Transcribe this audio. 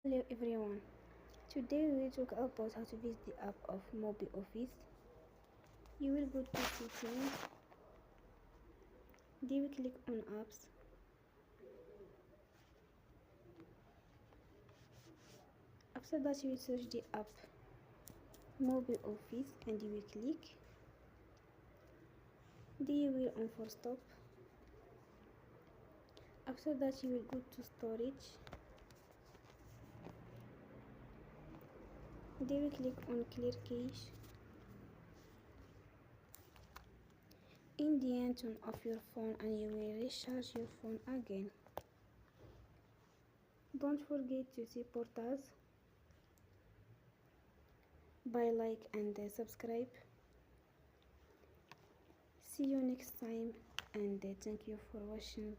Hello everyone. Today we will talk about how to visit the app of MobiOffice. You will go to settings, then we click on apps. After that you will search the app MobiOffice and you will click. Then you will on for stop. After that you will go to storage. Then we click on clear cache. In the end, turn off your phone and you will recharge your phone again. Don't forget to support us by like and subscribe. See you next time and thank you for watching.